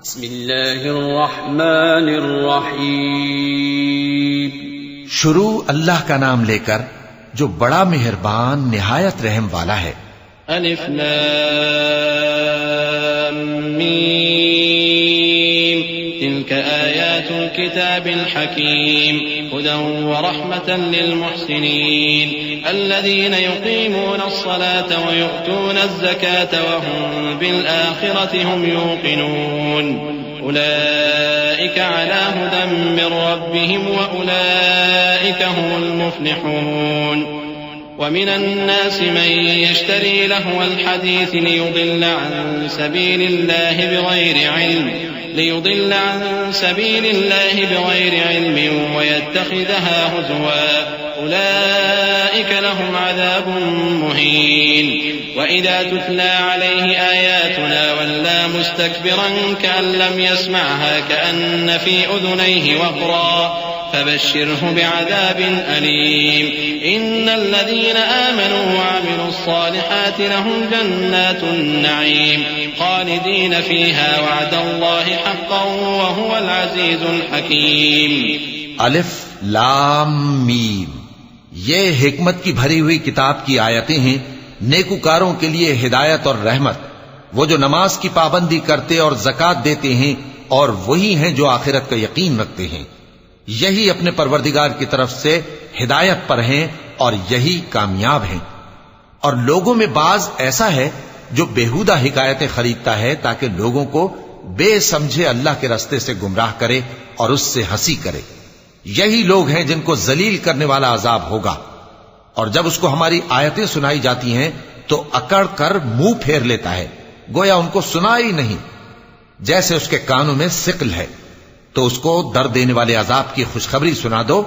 بسم اللہ الرحمن الرحیم. شروع اللہ کا نام لے کر جو بڑا مہربان نہایت رحم والا ہے. الف لام میم تلك آیات الكتاب الحکیم هدى ورحمة للمحسنین الذين يقيمون الصلاة ويؤتون الزكاة وهم بالآخرة هم يوقنون أولئك على هدى من ربهم وأولئك هم المفلحون. ومن الناس من يشتري لهو الحديث ليضل عن سبيل الله بغير علم ويتخذها هزوا أولئك لهم عذاب مهين. وإذا تتلى عليه آياتنا ولى مستكبرا كأن لم يسمعها كأن في أذنيه وقرا فبشره بعذاب أليم. إن الذين آمنوا وعملوا الصالحات لهم جنات النعيم خالدين فيها وعد الله حقا وهو العزيز الحكيم. الف لام میم یہ حکمت کی بھری ہوئی کتاب کی آیتیں ہیں، نیکوکاروں کے لیے ہدایت اور رحمت، وہ جو نماز کی پابندی کرتے اور زکوٰۃ دیتے ہیں، اور وہی ہیں جو آخرت کا یقین رکھتے ہیں، یہی اپنے پروردگار کی طرف سے ہدایت پر ہیں اور یہی کامیاب ہیں. اور لوگوں میں بعض ایسا ہے جو بیہودہ حکایتیں خریدتا ہے تاکہ لوگوں کو بے سمجھے اللہ کے راستے سے گمراہ کرے اور اس سے ہنسی کرے. یہی لوگ ہیں جن کو ذلیل کرنے والا عذاب ہوگا. اور جب اس کو ہماری آیتیں سنائی جاتی ہیں تو اکڑ کر منہ پھیر لیتا ہے، گویا ان کو سنا ہی نہیں، جیسے اس کے کانوں میں ثقل ہے. تو اس کو درد دینے والے عذاب کی خوشخبری سنا دو.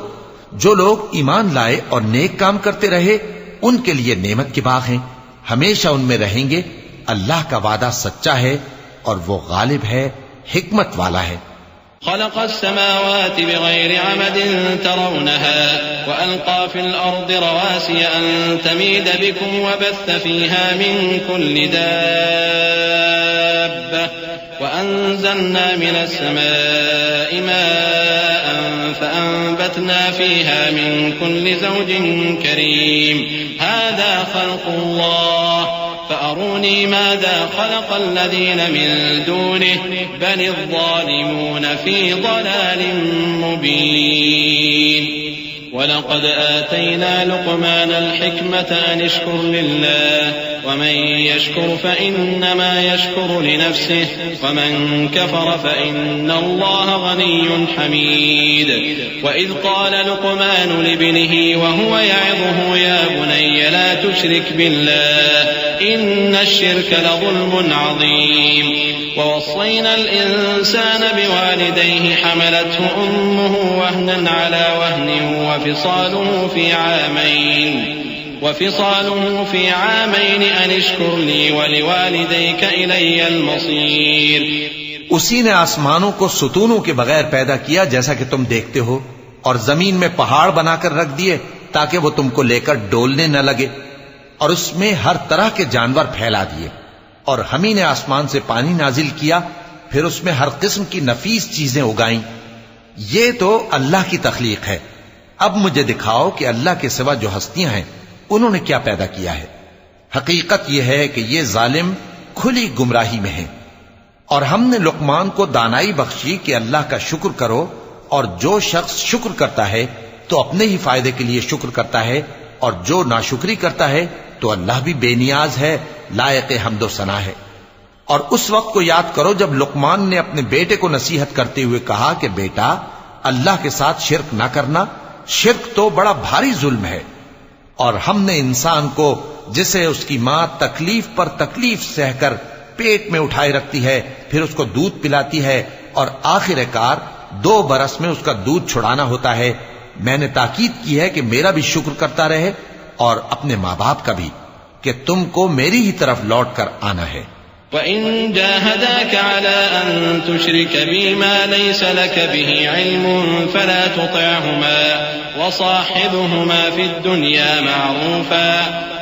جو لوگ ایمان لائے اور نیک کام کرتے رہے ان کے لیے نعمت کے باغ ہیں، ہمیشہ ان میں رہیں گے. اللہ کا وعدہ سچا ہے اور وہ غالب ہے، حکمت والا ہے. خلق السماوات بغير عمد ترونها وألقى في الأرض رواسي أن تميد بكم وبث فيها من كل دابة وأنزلنا من السماء ماء فأنبتنا فيها من كل زوج كريم هذا خلق الله فأروني ماذا خلق الذين من دونه بل الظالمون في ضلال مبين. ولقد آتينا لقمان الحكمة أن اشكر لله ومن يشكر فإنما يشكر لنفسه ومن كفر فإن الله غني حميد. وإذ قال لقمان لابنه وهو يعظه يا بني لا تشرك بالله إن الشرك لظلم عظيم. ووصينا الإنسان بوالديه حملته أمه وهنا على وهن وفصاله في عامين أن اشكر لي ولوالديك إلي المصير. اسی نے آسمانوں کو ستونوں کے بغیر پیدا کیا جیسا کہ تم دیکھتے ہو، اور زمین میں پہاڑ بنا کر رکھ دیے تاکہ وہ تم کو لے کر ڈولنے نہ لگے، اور اس میں ہر طرح کے جانور پھیلا دیے. اور ہم ہی نے آسمان سے پانی نازل کیا، پھر اس میں ہر قسم کی نفیس چیزیں اگائیں. یہ تو اللہ کی تخلیق ہے. اب مجھے دکھاؤ کہ اللہ کے سوا جو ہستیاں ہیں انہوں نے کیا پیدا کیا ہے. حقیقت یہ ہے کہ یہ ظالم کھلی گمراہی میں ہیں. اور ہم نے لقمان کو دانائی بخشی کہ اللہ کا شکر کرو، اور جو شخص شکر کرتا ہے تو اپنے ہی فائدے کے لیے شکر کرتا ہے، اور جو ناشکری کرتا ہے تو اللہ بھی بے نیاز ہے، لائق حمد و ثنا ہے. اور اس وقت کو یاد کرو جب لقمان نے اپنے بیٹے کو نصیحت کرتے ہوئے کہا کہ بیٹا اللہ کے ساتھ شرک نہ کرنا، شرک تو بڑا بھاری ظلم ہے. اور ہم نے انسان کو جسے اس کی ماں تکلیف پر تکلیف سہ کر پیٹ میں اٹھائے رکھتی ہے، پھر اس کو دودھ پلاتی ہے، اور آخر کار 2 برس میں اس کا دودھ چھڑانا ہوتا ہے. میں نے تاکید کی ہے کہ میرا بھی شکر کرتا رہے اور اپنے ماں باپ کا بھی، کہ تم کو میری ہی طرف لوٹ کر آنا ہے. وَإِن جَاهَدَاكَ عَلَىٰ أَن تُشْرِكَ بِي مَا لَيْسَ لَكَ بِهِ عِلْمٌ فَلَا تُطِعْهُمَا وَصَاحِبْهُمَا فِي الدُّنْيَا مَعْرُوفًا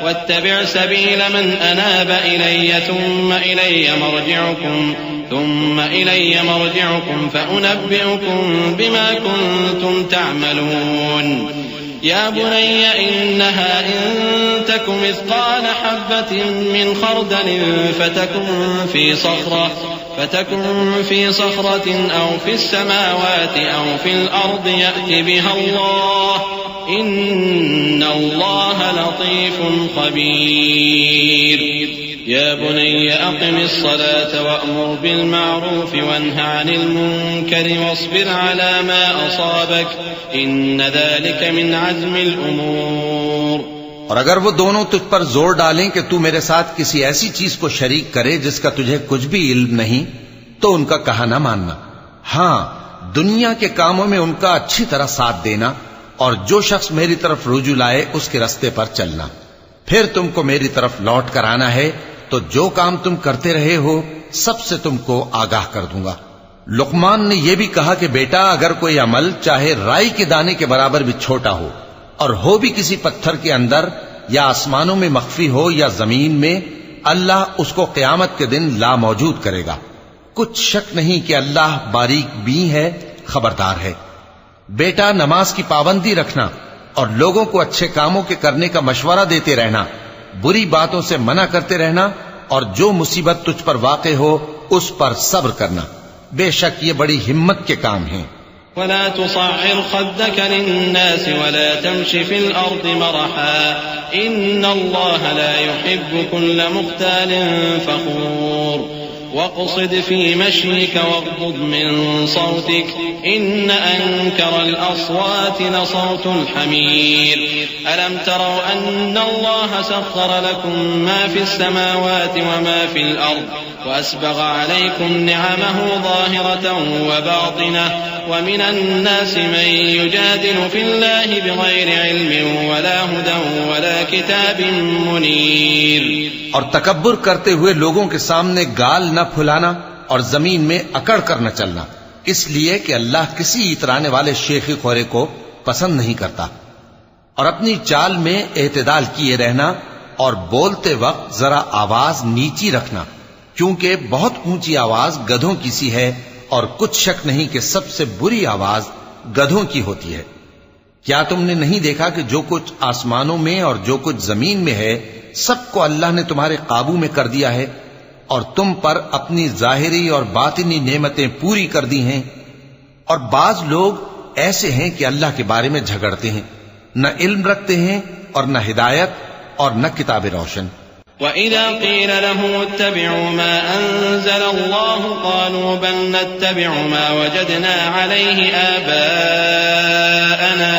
وَاتَّبِعْ سَبِيلَ مَنْ أَنَابَ إِلَيَّ ثُمَّ إِلَيَّ مَرْجِعُكُمْ ثم إلي مرجعكم فأنبئكم بما كنتم تعملون يا بني إنها إن تك مثقال حبة من خردل فتكن في صخرة أو في السماوات أو في الأرض يأت بها الله إن الله لطيف خبير يا بني أقم الصلاة وأمر بالمعروف وانه عن المنكر واصبر على ما أصابك إن ذلك من عزم الأمور. اور اگر وہ دونوں تجھ پر زور ڈالیں کہ تو میرے ساتھ کسی ایسی چیز کو شریک کرے جس کا تجھے کچھ بھی علم نہیں تو ان کا کہا نہ ماننا. ہاں دنیا کے کاموں میں ان کا اچھی طرح ساتھ دینا اور جو شخص میری طرف رجوع لائے اس کے رستے پر چلنا. پھر تم کو میری طرف لوٹ کر آنا ہے تو جو کام تم کرتے رہے ہو سب سے تم کو آگاہ کر دوں گا. لقمان نے یہ بھی کہا کہ بیٹا اگر کوئی عمل چاہے رائی کے دانے کے برابر بھی چھوٹا ہو اور ہو بھی کسی پتھر کے اندر یا آسمانوں میں مخفی ہو یا زمین میں، اللہ اس کو قیامت کے دن لا موجود کرے گا. کچھ شک نہیں کہ اللہ باریک بین ہے، خبردار ہے. بیٹا نماز کی پابندی رکھنا اور لوگوں کو اچھے کاموں کے کرنے کا مشورہ دیتے رہنا، بری باتوں سے منع کرتے رہنا اور جو مصیبت تجھ پر واقع ہو اس پر صبر کرنا. بے شک یہ بڑی ہمت کے کام ہیں. ولا تصعر خدك للناس ولا تمش في الأرض مرحا إن الله لا يحب كل مختال فخور واقصد في مشيك واغضض من صوتك إن أنكر الأصوات لصوت الحمير ألم تروا أن الله سخر لكم ما في السماوات وما في الأرض وأسبغ عليكم نعمه ظاهرة وباطنة ومن الناس من يجادل في الله بغير علم ولا هدى ولا كتاب منير. اور تکبر کرتے ہوئے لوگوں کے سامنے گال نہ پھلانا اور زمین میں اکڑ کر نہ چلنا، اس لیے کہ اللہ کسی اترانے والے شیخی خورے کو پسند نہیں کرتا. اور اپنی چال میں اعتدال کیے رہنا اور بولتے وقت ذرا آواز نیچی رکھنا، کیونکہ بہت اونچی آواز گدھوں کی سی ہے اور کچھ شک نہیں کہ سب سے بری آواز گدھوں کی ہوتی ہے. کیا تم نے نہیں دیکھا کہ جو کچھ آسمانوں میں اور جو کچھ زمین میں ہے سب کو اللہ نے تمہارے قابو میں کر دیا ہے اور تم پر اپنی ظاہری اور باطنی نعمتیں پوری کر دی ہیں. اور بعض لوگ ایسے ہیں کہ اللہ کے بارے میں جھگڑتے ہیں، نہ علم رکھتے ہیں اور نہ ہدایت اور نہ کتاب روشن. وَإِذَا قِيلَ لَهُمُ اتَّبِعُوا مَا أَنزَلَ اللَّهُ قَالُوا بَلْ نَتَّبِعُ مَا وَجَدْنَا عَلَيْهِ آبَاءَنَا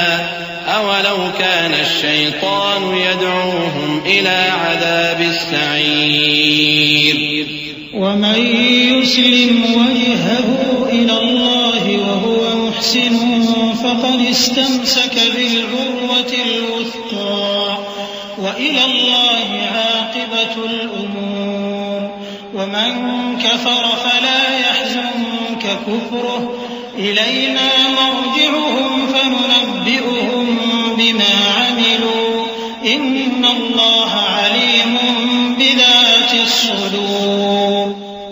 أَوَلَوْ كَانَ الشَّيْطَانُ يَدْعُوهُمْ إِلَى عَذَابِ السَّعِيرِ. وَمَن يُسْلِمْ وَجْهَهُ إِلَى اللَّهِ وَهُوَ مُحْسِنٌ فَقَدِ اسْتَمْسَكَ بِالْعُرْوَةِ الْوُثْقَىٰ وَإِلَى اللَّهِ عَاقِبَةُ الْأُمُورِ. وَمَن كَفَرَ فَلَا يَحْزُنكَ كُفْرُهُ إِلَيْنَا مَرْجِعُهُمْ فَنُنَبِّئُهُم بِمَا عَمِلُوا إِنَّ اللَّهَ عَلِيمٌ بِذَاتِ الصُّدُورِ.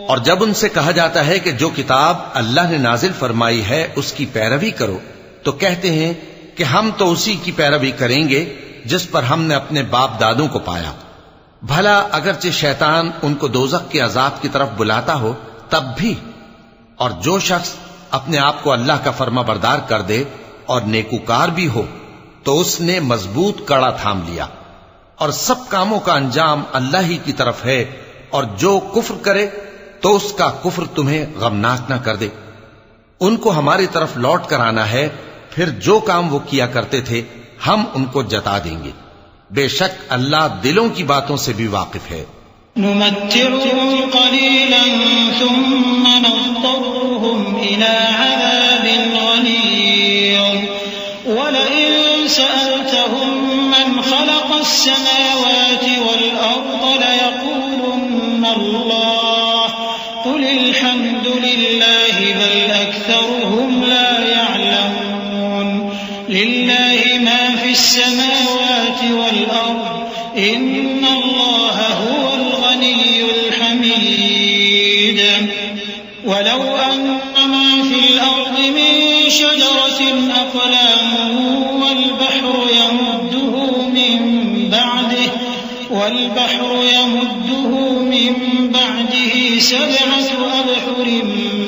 اور جب ان سے کہا جاتا ہے کہ جو کتاب اللہ نے نازل فرمائی ہے اس کی پیروی کرو تو کہتے ہیں کہ ہم تو اسی کی پیروی کریں گے جس پر ہم نے اپنے باپ دادوں کو پایا. بھلا اگرچہ شیطان ان کو دوزخ کے عذاب کی طرف بلاتا ہو تب بھی. اور جو شخص اپنے آپ کو اللہ کا فرما بردار کر دے اور نیکوکار بھی ہو تو اس نے مضبوط کڑا تھام لیا. اور سب کاموں کا انجام اللہ ہی کی طرف ہے، اور جو کفر کرے تو اس کا کفر تمہیں غمناک نہ کر دے. ان کو ہماری طرف لوٹ کر آنا ہے، پھر جو کام وہ کیا کرتے تھے ہم ان کو جتا دیں گے. بے شک اللہ دلوں کی باتوں سے بھی واقف ہے. نمتعهم قليلا ثم نضطرهم إلى عذاب غليظ ولئن سألتهم من خلق السماوات والأرض ليقولن الله قل الحمد لله بل أكثرهم لا يعلمون. لله ما في السماوات والأرض إن الله هو الغني الحميد. ولو أن ما في الأرض من شجرة أقلام والبحر يمده من بعده 7 أبحر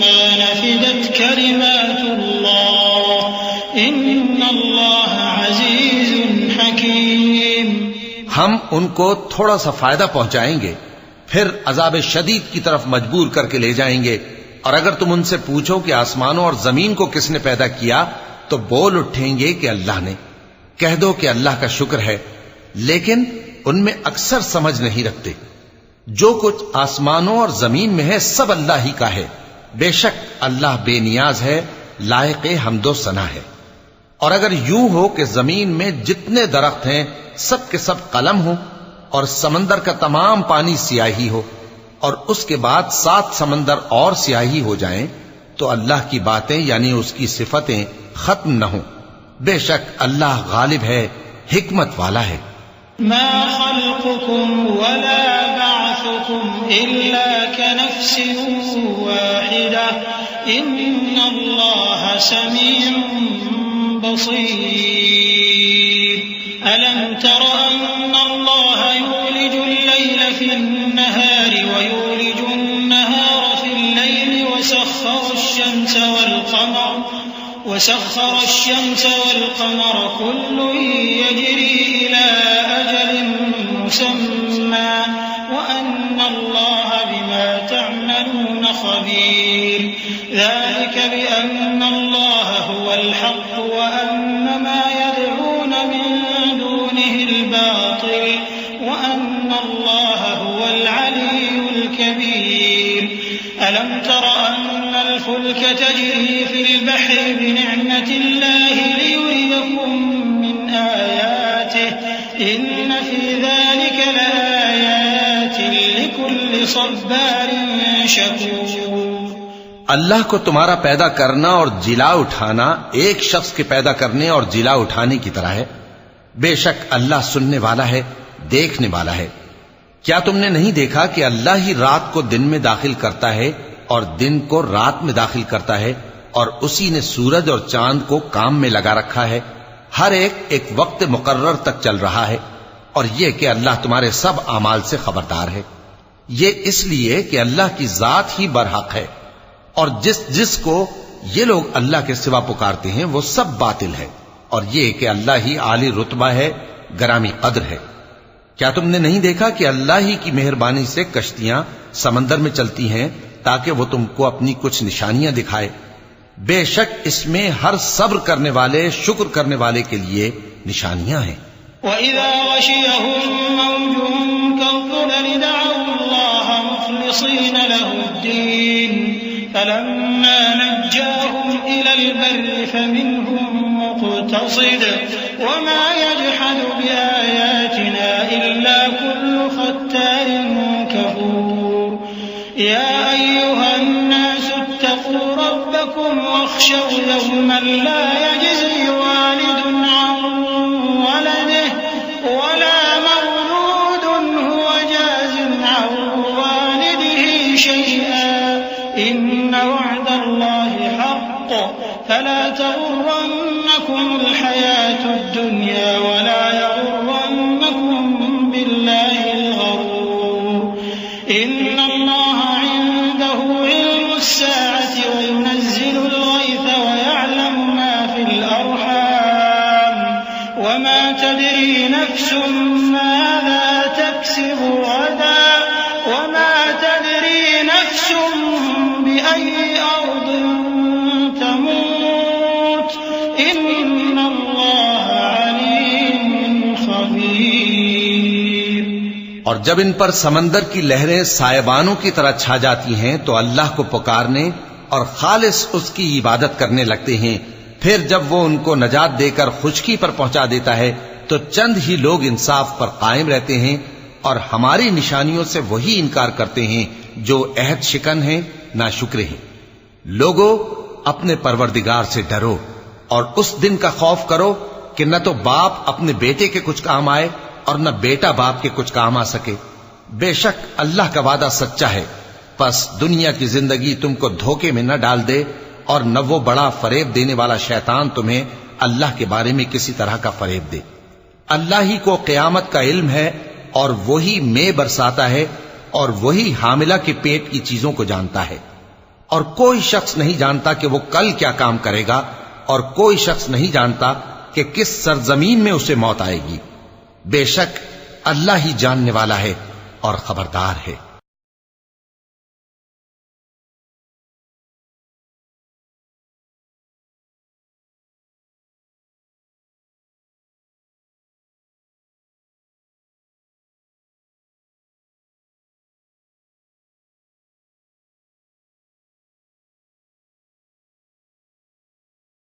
ما نفدت كلمات الله إن الله عزيز حكيم. ہم ان کو تھوڑا سا فائدہ پہنچائیں گے پھر عذاب شدید کی طرف مجبور کر کے لے جائیں گے. اور اگر تم ان سے پوچھو کہ آسمانوں اور زمین کو کس نے پیدا کیا تو بول اٹھیں گے کہ اللہ نے. کہہ دو کہ اللہ کا شکر ہے، لیکن ان میں اکثر سمجھ نہیں رکھتے. جو کچھ آسمانوں اور زمین میں ہے سب اللہ ہی کا ہے. بے شک اللہ بے نیاز ہے، لائق حمد و ثنا ہے. اور اگر یوں ہو کہ زمین میں جتنے درخت ہیں سب کے سب قلم ہو اور سمندر کا تمام پانی سیاہی ہو اور اس کے بعد 7 سمندر اور سیاہی ہو جائیں تو اللہ کی باتیں یعنی اس کی صفتیں ختم نہ ہوں. بے شک اللہ غالب ہے، حکمت والا ہے. ما خلقكم ولا بعثكم إلا كنفس واحدة إن الله سميع بصير. ألم تر أن الله يولج الليل في النهار ويولج النهار في الليل وسخر الشمس والقمر كل يجري إلى أجل مسمى وأن الله بما تعملون خبير. ذلك بأن الله هو الحق وأن ما يدعون من دونه الباطل وأن الله هو العلي الكبير. ألم تر أن الفلك تجري في البحر بنعمة الله ليريكم من آياته إن في ذلك لآيات لكل صبار شكور. اللہ کو تمہارا پیدا کرنا اور جلا اٹھانا ایک شخص کے پیدا کرنے اور جلا اٹھانے کی طرح ہے. بے شک اللہ سننے والا ہے، دیکھنے والا ہے. کیا تم نے نہیں دیکھا کہ اللہ ہی رات کو دن میں داخل کرتا ہے اور دن کو رات میں داخل کرتا ہے، اور اسی نے سورج اور چاند کو کام میں لگا رکھا ہے. ہر ایک وقت مقرر تک چل رہا ہے. اور یہ کہ اللہ تمہارے سب اعمال سے خبردار ہے. یہ اس لیے کہ اللہ کی ذات ہی برحق ہے، اور جس کو یہ لوگ اللہ کے سوا پکارتے ہیں وہ سب باطل ہے. اور یہ کہ اللہ ہی عالی رتبہ ہے، گرامی قدر ہے. کیا تم نے نہیں دیکھا کہ اللہ ہی کی مہربانی سے کشتیاں سمندر میں چلتی ہیں تاکہ وہ تم کو اپنی کچھ نشانیاں دکھائے؟ بے شک اس میں ہر صبر کرنے والے، شکر کرنے والے کے لیے نشانیاں ہیں. وَإِذَا غَشِيَهُم مَّوْجٌ كَالظُّلَلِ دَعَوُا اللَّهَ مُخْلِصِينَ لَهُ الدِّينَ فَلَمَّا نَجَّاهُمْ إِلَى الْبَرِّ فَمِنْهُم مُّقْتَصِدٌ وَمَا يَجْحَدُ بِآيَاتِنَا إِلَّا كُلُّ خَتَّارٍ كَفُورٍ. يَا أَيُّهَا النَّاسُ اتَّقُوا رَبَّكُمْ وَاخْشَوْا يَوْمًا لَّا يَجْزِي وَالِدٌ عَن وَلَدِهِ وَلَا مَوْلُودٌ هُوَ جَازٍ عَن وَالِدِهِ شَيْئًا إِنَّ وَعْدَ اللَّهِ حَقٌّ فَلَا تَغُرَّنَّكُمُ الْحَيَاةُ الدُّنْيَا وَلَا يَغُرَّنَّكُم بِاللَّهِ الْغَرُورُ. إِنَّ اللَّهَ عِندَهُ عِلْمُ السَّاعَةِ وَيُنَزِّلُ الْغَيْثَ وَيَعْلَمُ مَا فِي الْأَرْحَامِ وَمَا تَدْرِي نَفْسٌ مَاذَا تَكْسِبُ غَدًا وَمَا تَدْرِي نَفْسٌ بِأَيِّ أَرْضٍ تَمُوتُ إِنَّ اللَّهَ عَلِيمٌ خَبِيرٌ. اور جب ان پر سمندر کی لہریں سائبانوں کی طرح چھا جاتی ہیں تو اللہ کو پکارنے اور خالص اس کی عبادت کرنے لگتے ہیں. پھر جب وہ ان کو نجات دے کر خشکی پر پہنچا دیتا ہے تو چند ہی لوگ انصاف پر قائم رہتے ہیں، اور ہماری نشانیوں سے وہی انکار کرتے ہیں جو عہد شکن ہیں، ناشکرے ہیں. لوگو اپنے پروردگار سے ڈرو اور اس دن کا خوف کرو کہ نہ تو باپ اپنے بیٹے کے کچھ کام آئے اور نہ بیٹا باپ کے کچھ کام آ سکے. بے شک اللہ کا وعدہ سچا ہے. پس دنیا کی زندگی تم کو دھوکے میں نہ ڈال دے، اور نہ وہ بڑا فریب دینے والا شیطان تمہیں اللہ کے بارے میں کسی طرح کا فریب دے۔ اللہ ہی کو قیامت کا علم ہے، اور وہی مے برساتا ہے، اور وہی حاملہ کے پیٹ کی چیزوں کو جانتا ہے، اور کوئی شخص نہیں جانتا کہ وہ کل کیا کام کرے گا، اور کوئی شخص نہیں جانتا کہ کس سرزمین میں اسے موت آئے گی۔ بے شک اللہ ہی جاننے والا ہے اور خبردار ہے۔